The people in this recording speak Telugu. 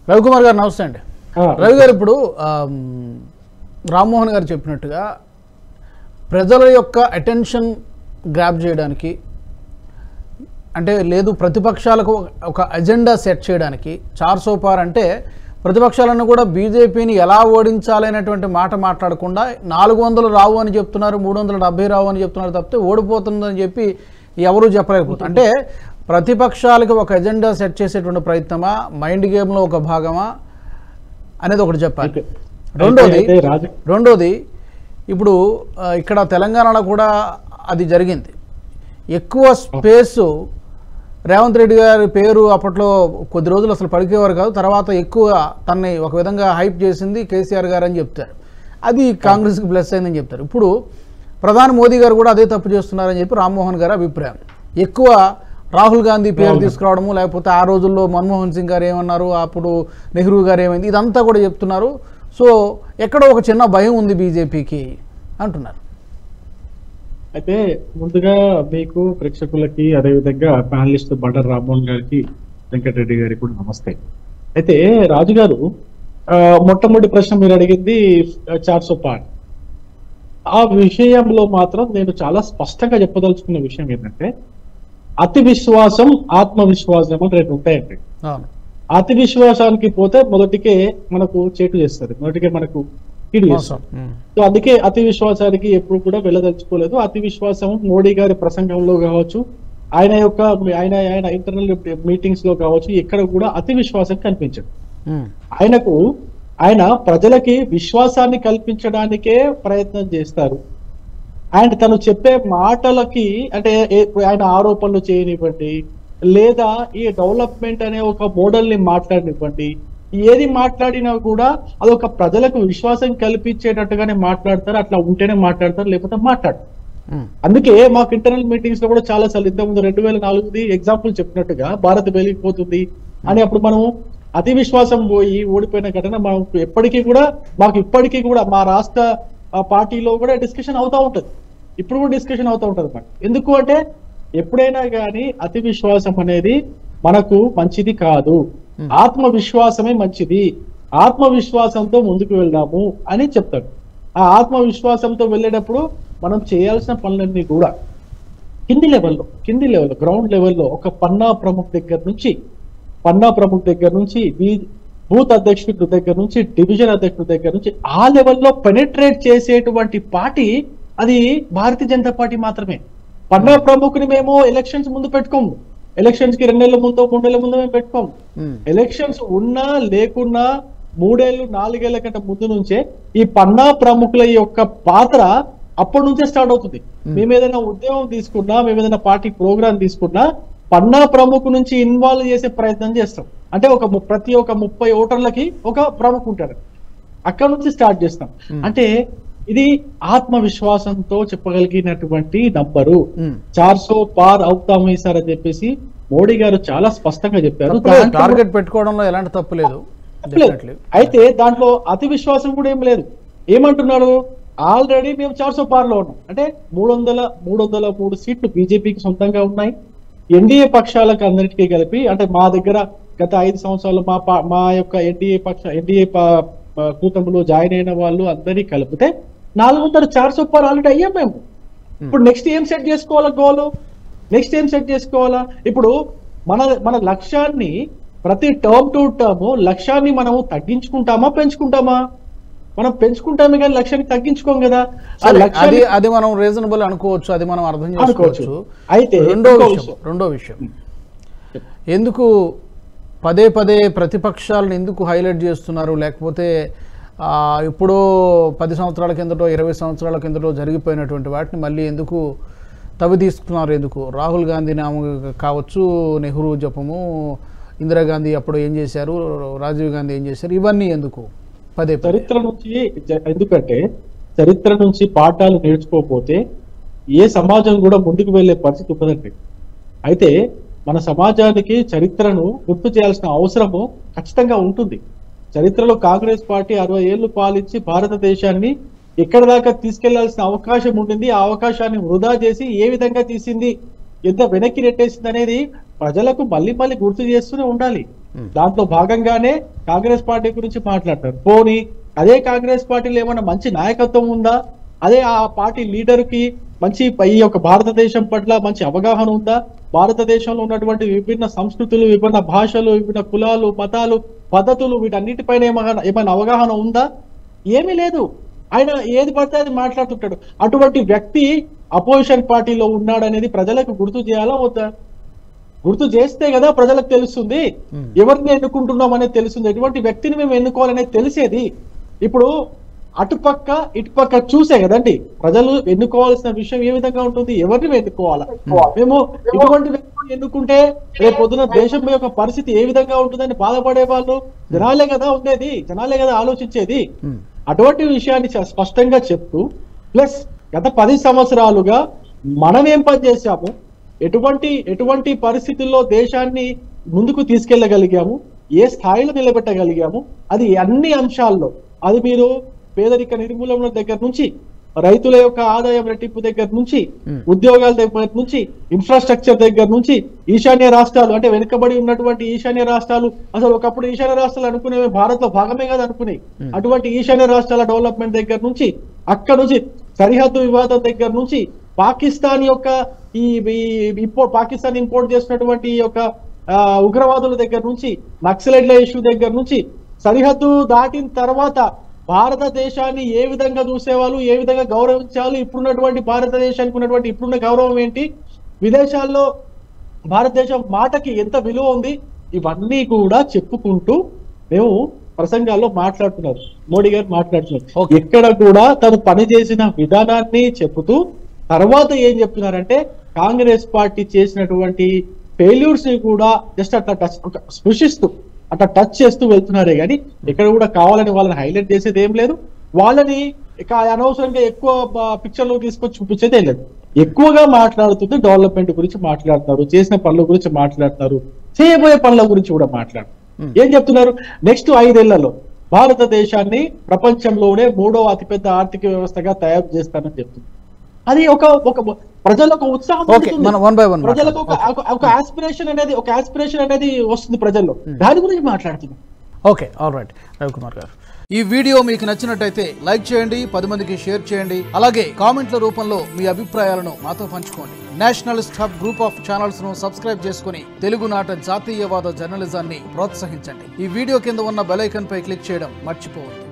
రవికుమార్ గారు నమస్తే అండి. రవి గారు, ఇప్పుడు రామ్మోహన్ గారు చెప్పినట్టుగా ప్రజల యొక్క అటెన్షన్ గ్రాప్ చేయడానికి, అంటే లేదు ప్రతిపక్షాలకు ఒక అజెండా సెట్ చేయడానికి 400 పార్ అంటే ప్రతిపక్షాలను కూడా బీజేపీని ఎలా ఓడించాలనేటువంటి మాట మాట్లాడకుండా 400 రావు అని చెప్తున్నారు, 370 రావు అని చెప్తున్నారు తప్పితే ఓడిపోతుందని చెప్పి ఎవరూ చెప్పలేకపోతున్నారు. అంటే ప్రతిపక్షాలకు ఒక ఎజెండా సెట్ చేసేటువంటి ప్రయత్నమా, మైండ్ గేమ్లో ఒక భాగమా అనేది ఒకటి చెప్పాలి. రెండోది ఇప్పుడు ఇక్కడ తెలంగాణలో కూడా అది జరిగింది. ఎక్కువ స్పేసు రేవంత్ రెడ్డి గారి పేరు అప్పట్లో కొద్ది రోజులు అసలు పలికేవారు కాదు, తర్వాత ఎక్కువ తనని ఒక విధంగా హైప్ చేసింది కేసీఆర్ గారు అని చెప్తారు. అది కాంగ్రెస్కి ప్లస్ అయిందని చెప్తారు. ఇప్పుడు ప్రధాని మోదీ గారు కూడా అదే తప్పు చేస్తున్నారని చెప్పి రామ్మోహన్ గారి అభిప్రాయం. ఎక్కువ రాహుల్ గాంధీ పేరు తీసుకురావడము, లేకపోతే ఆ రోజుల్లో మన్మోహన్ సింగ్ గారు ఏమన్నారు, అప్పుడు నెహ్రూ గారు ఏమైంది, ఇదంతా కూడా చెప్తున్నారు. సో ఎక్కడో ఒక చిన్న భయం ఉంది బీజేపీకి అంటున్నారు. అయితే ముందుగా మీకు ప్రేక్షకులకి, అదేవిధంగా ప్యానలిస్ట్ బండారు రామ్మోహన్ గారికి, వెంకటరెడ్డి గారికి కూడా నమస్తే. అయితే రాజు గారు, మొట్టమొదటి ప్రశ్న మీరు అడిగింది 400 పార్. ఆ విషయంలో మాత్రం నేను చాలా స్పష్టంగా చెప్పదలుచుకున్న విషయం ఏంటంటే, అతి విశ్వాసం, ఆత్మవిశ్వాసం అని రెండు ఉంటాయండి. అతి విశ్వాసానికి పోతే మొదటికే మనకు చేటు చేస్తుంది, మొదటికే మనకు కీడు చేస్తుంది. సో అందుకే అతి విశ్వాసానికి ఎప్పుడు కూడా వెళ్ళదలుచుకోలేదు. అతి విశ్వాసం మోడీ గారి ప్రసంగంలో కావచ్చు, ఆయన ఇంటర్నల్ మీటింగ్స్ లో కావచ్చు, ఎక్కడ కూడా అతి విశ్వాసం కనిపించదు. ఆయన ప్రజలకి విశ్వాసాన్ని కల్పించడానికే ప్రయత్నం చేస్తారు. అండ్ తను చెప్పే మాటలకి, అంటే ఆయన ఆరోపణలు చేయనివ్వండి, లేదా ఈ డెవలప్మెంట్ అనే ఒక మోడల్ ని మాట్లాడనివ్వండి, ఏది మాట్లాడినా కూడా అదొక ప్రజలకు విశ్వాసం కల్పించేటట్టుగానే మాట్లాడతారు. అట్లా ఉంటేనే మాట్లాడతారు, లేకపోతే మాట్లాడతారు. అందుకే మాకు ఇంటర్నల్ మీటింగ్స్ లో కూడా చాలా సార్లు, ఇంతకుముందు 2004ది ఎగ్జాంపుల్ చెప్పినట్టుగా భారత్ వెలిగిపోతుంది అని, అప్పుడు మనం అతి విశ్వాసం పోయి ఓడిపోయిన ఘటన మనం మాకు ఇప్పటికీ కూడా మా రాష్ట్ర పార్టీలో కూడా డిస్కషన్ అవుతా ఉంటది. ఇప్పుడు కూడా డిస్కషన్ అవుతా ఉంటది మనకు. ఎందుకు అంటే ఎప్పుడైనా కానీ అతి విశ్వాసం అనేది మనకు మంచిది కాదు, ఆత్మవిశ్వాసమే మంచిది, ఆత్మవిశ్వాసంతో ముందుకు వెళ్దాము అని చెప్తాడు. ఆ ఆత్మవిశ్వాసంతో వెళ్ళేటప్పుడు మనం చేయాల్సిన పనులన్నీ కూడా కింది లెవెల్లో గ్రౌండ్ లెవెల్లో, ఒక పన్నా ప్రముఖ్ దగ్గర నుంచి బూత్ అధ్యక్షుడి దగ్గర నుంచి, డివిజన్ అధ్యక్షుడి దగ్గర నుంచి, ఆ లెవెల్లో పెనిట్రేట్ చేసేటువంటి పార్టీ అది భారతీయ జనతా పార్టీ మాత్రమే. పన్నా ప్రముఖుని మేము ఎలక్షన్స్ ముందు పెట్టుకోము, ఎలక్షన్స్ కి 2 నెలల ముందు 3 నెలల ముందు మేము పెట్టుకోము. ఎలక్షన్స్ ఉన్నా లేకున్నా 3 ఏళ్ళు 4 ఏళ్ల కంటే ముందు నుంచే ఈ పన్నా ప్రముఖుల యొక్క పాత్ర అప్పటి నుంచే స్టార్ట్ అవుతుంది. మేము ఏదైనా ఉద్యమం తీసుకున్నా, మేము ఏదైనా పార్టీ ప్రోగ్రామ్ తీసుకున్నా, పన్నా ప్రముఖు నుంచి ఇన్వాల్వ్ చేసే ప్రయత్నం చేస్తాం. అంటే ప్రతి 30 ఓటర్లకి ఒక ప్రముఖ ఉంటాడు, అక్కడ నుంచి స్టార్ట్ చేస్తాం. అంటే ఇది ఆత్మవిశ్వాసంతో చెప్పగలిగినటువంటి నంబరు. 400 పార్ అవుతాము ఈసారి అని చెప్పేసి మోడీ గారు చాలా స్పష్టంగా చెప్పారు. టార్గెట్ పెట్టుకోవడంలో ఎలాంటి తప్పు లేదు. అయితే దాంట్లో అతి విశ్వాసం కూడా ఏం లేదు. ఏమంటున్నాడు, ఆల్రెడీ మేము 400 పార్ లో ఉన్నాం. అంటే 303 సీట్లు బీజేపీకి సొంతంగా ఉన్నాయి. ఎన్డీఏ పక్షాలకు అందరికీ కలిపి, అంటే మా దగ్గర గత 5 సంవత్సరాలు మా యొక్క ఎన్డీఏ కూటమిలో జాయిన్ అయిన వాళ్ళు అందరినీ కలిపితే 400 పార్ ఆల్రెడీ అయ్యాం మేము. ఇప్పుడు నెక్స్ట్ ఏం సెట్ చేసుకోవాలా గోలు, నెక్స్ట్ ఏం సెట్ చేసుకోవాలా? ఇప్పుడు మన లక్ష్యాన్ని ప్రతి టర్మ్ టు టర్మ్ లక్ష్యాన్ని మనము తగ్గించుకుంటామా పెంచుకుంటామా? మనం పెంచుకుంటామే కానీ లక్ష్యాన్ని తగ్గించుకోం కదా. అది మనం రీజనబుల్ అనుకోవచ్చు, అది మనం అర్థం చేసుకోవచ్చు. అయితే రెండో విషయం, ఎందుకు పదే ప్రతిపక్షాలను ఎందుకు హైలైట్ చేస్తున్నారు? లేకపోతే ఇప్పుడు 10 సంవత్సరాల కిందటో 20 సంవత్సరాల కిందటో జరిగిపోయినటువంటి వాటిని మళ్ళీ ఎందుకు తవ్వి తీసుకున్నారు? ఎందుకు రాహుల్ గాంధీ నామం కావచ్చు, నెహ్రూ జపము, ఇందిరాగాంధీ అప్పుడు ఏం చేశారు, రాజీవ్ గాంధీ ఏం చేశారు, ఇవన్నీ ఎందుకు చరిత్ర నుంచి? ఎందుకంటే చరిత్ర నుంచి పాఠాలు నేర్చుకోకపోతే ఏ సమాజం కూడా ముందుకు వెళ్లే పరిస్థితి ఉండదండి. అయితే మన సమాజానికి చరిత్రను గుర్తు చేయాల్సిన అవసరము ఖచ్చితంగా ఉంటుంది. చరిత్రలో కాంగ్రెస్ పార్టీ 60 ఏళ్లు పాలించి భారతదేశాన్ని ఎక్కడ దాకా తీసుకెళ్లాల్సిన అవకాశం ఉంటుంది. ఆ అవకాశాన్ని వృధా చేసి ఏ విధంగా తీసింది, ఎంత వెనక్కి నెట్టేసింది అనేది ప్రజలకు మళ్ళీ గుర్తు చేస్తూనే ఉండాలి. దాంట్లో భాగంగానే కాంగ్రెస్ పార్టీ గురించి మాట్లాడతారు. పోనీ అదే కాంగ్రెస్ పార్టీలో ఏమైనా మంచి నాయకత్వం ఉందా? అదే ఆ పార్టీ లీడర్ కి మంచి ఈ యొక్క భారతదేశం పట్ల మంచి అవగాహన ఉందా? భారతదేశంలో ఉన్నటువంటి విభిన్న సంస్కృతులు, విభిన్న భాషలు, విభిన్న కులాలు, మతాలు, పద్ధతులు, వీటన్నిటిపైన ఏమైనా అవగాహన ఉందా? ఏమీ లేదు. ఆయన ఏది పడితే అది మాట్లాడుతుంటాడు. అటువంటి వ్యక్తి అపోజిషన్ పార్టీలో ఉన్నాడనేది ప్రజలకు గుర్తు చేయాలా వద్దా? గుర్తు చేస్తే కదా ప్రజలకు తెలుస్తుంది ఎవరిని ఎన్నుకుంటున్నాం అనేది తెలుస్తుంది, ఎటువంటి వ్యక్తిని మేము ఎన్నుకోవాలనేది తెలిసేది. ఇప్పుడు అటుపక్క ఇటుపక్క చూసే కదండి ప్రజలు ఎన్నుకోవాల్సిన విషయం ఏ విధంగా ఉంటుంది, ఎవరిని ఎన్నుకోవాలా. మేము ఇటువంటి వ్యక్తిని ఎన్నుకుంటే రేపు పొద్దున దేశం యొక్క పరిస్థితి ఏ విధంగా ఉంటుందని బాధపడే వాళ్ళు జనాలే కదా ఉండేది, జనాలే కదా ఆలోచించేది. అటువంటి విషయాన్ని స్పష్టంగా చెప్తూ ప్లస్ గత 10 సంవత్సరాలుగా మనం ఏం పని చేశాము, ఎటువంటి పరిస్థితుల్లో దేశాన్ని ముందుకు తీసుకెళ్లగలిగాము, ఏ స్థాయిలో నిలబెట్టగలిగాము, అది అన్ని అంశాల్లో, అది మీరు పేదరిక నిర్మూలన దగ్గర నుంచి, రైతుల యొక్క ఆదాయం రెట్టింపు దగ్గర నుంచి, ఉద్యోగాల దగ్గర నుంచి, ఇన్ఫ్రాస్ట్రక్చర్ దగ్గర నుంచి, ఈశాన్య రాష్ట్రాలు అంటే వెనుకబడి ఉన్నటువంటి ఈశాన్య రాష్ట్రాలు, అసలు ఒకప్పుడు ఈశాన్య రాష్ట్రాలు అనుకునేవి భారత్ లో భాగమే కదా అనుకునే, అటువంటి ఈశాన్య రాష్ట్రాల డెవలప్మెంట్ దగ్గర నుంచి, అక్కడ నుంచి సరిహద్దు వివాదం దగ్గర నుంచి, పాకిస్తాన్ యొక్క పాకిస్తాన్ ఇంపోర్ట్ చేసినటువంటి ఈ యొక్క ఉగ్రవాదుల దగ్గర నుంచి, నక్సలైట్ల ఇష్యూ దగ్గర నుంచి, సరిహద్దు దాటిన తర్వాత భారతదేశాన్ని ఏ విధంగా చూసేవాళ్ళు, ఏ విధంగా గౌరవించాలి, ఇప్పుడున్నటువంటి భారతదేశానికి ఉన్నటువంటి ఇప్పుడున్న గౌరవం ఏంటి, విదేశాల్లో భారతదేశం మాటకి ఎంత విలువ ఉంది, ఇవన్నీ కూడా చెప్పుకుంటూ మేము ప్రసంగాల్లో మాట్లాడుతున్నారు. మోడీ గారు మాట్లాడుతున్నారు. ఎక్కడ కూడా తను పనిచేసిన విధానాన్ని చెబుతూ తర్వాత ఏం చెప్తున్నారంటే కాంగ్రెస్ పార్టీ చేసినటువంటి ఫెయిల్యూర్స్ ని కూడా జస్ట్ అట్లా స్పృశిస్తూ అట్లా టచ్ చేస్తూ వెళ్తున్నారే కానీ ఎక్కడ కూడా కావాలని వాళ్ళని హైలైట్ చేసేది ఏం లేదు, వాళ్ళని అనవసరంగా ఎక్కువ పిక్చర్లో తీసుకొచ్చి చూపించేదే లేదు. ఎక్కువగా మాట్లాడుతుంది డెవలప్మెంట్ గురించి మాట్లాడుతున్నారు, చేసిన పనుల గురించి మాట్లాడుతున్నారు, చేయబోయే పనుల గురించి కూడా మాట్లాడుతున్నారు. ఏం చెప్తున్నారు, నెక్స్ట్ 5 ఏళ్లలో భారతదేశాన్ని ప్రపంచంలోనే 3వ అతిపెద్ద ఆర్థిక వ్యవస్థగా తయారు చేస్తానని చెప్తున్నారు. అది ఒక ప్రజలకు ఉత్సాహం, ప్రజలకు ఒక ఆస్పిరేషన్ అనేది వస్తుంది ప్రజల్లో, దాని గురించి మాట్లాడుతున్నాం. ఓకే, ఆల్ రైట్ రవికుమార్ గారు, ఈ వీడియో మీకు నచ్చినట్టయితే లైక్ చేయండి, 10 మందికి షేర్ చేయండి, అలాగే కామెంట్ల రూపంలో మీ అభిప్రాయాలను మాతో పంచుకోండి. Nationalist hub group of channels ను సబ్స్క్రైబ్ చేసుకుని తెలుగునాట జాతీయవాద జర్నలిజాన్ని ప్రోత్సహించండి. ఈ వీడియో కింద ఉన్న బెల్ ఐకాన్ పై క్లిక్ చేయడం మర్చిపోవద్దు.